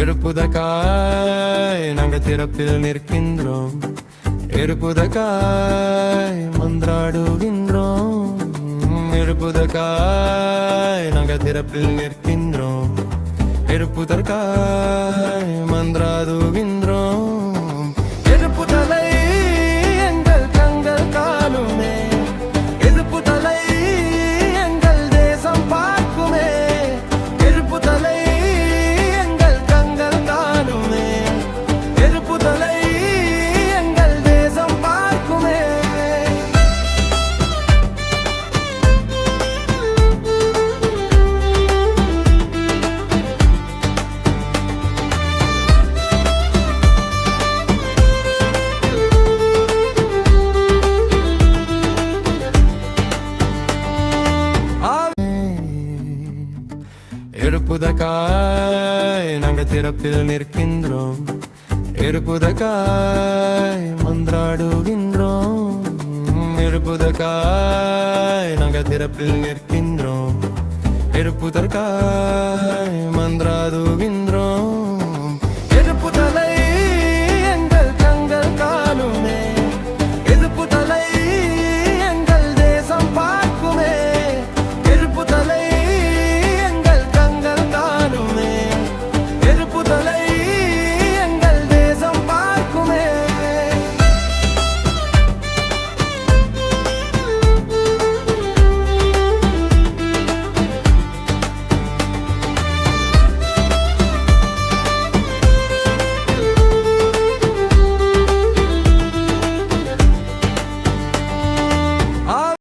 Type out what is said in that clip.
எழுப்புதற்காய் நாங்கள் திறப்பில் நிற்கின்றோம். எழுப்புதற்காய் மன்றாடுகின்றோம். எழுப்புதற்காய் நாங்கள் திறப்பில் நிற்கின்றோம். எழுப்புதற்காய் மன்றாடுகின்றோம். எழுப்புதலை எங்கள் கண்கள் காணுமே. எழுப்புதலை எங்கள் தேசம் பார்க்குமே. எழுப்புதலை எங்கள் கண்கள் காணுமே. எழுப்புதலை எங்கள் தேசம் பார்க்குமே. எழுப்புதற்காய் நாங்கள் திறப்பில் நிற்கின்றோம். எழுப்புதற்காய் மன்றாடுகின்றோம். எழுப்புதற்காய் நாங்கள் திறப்பில் நிற்கின்றோம். எழுப்புதற்காய்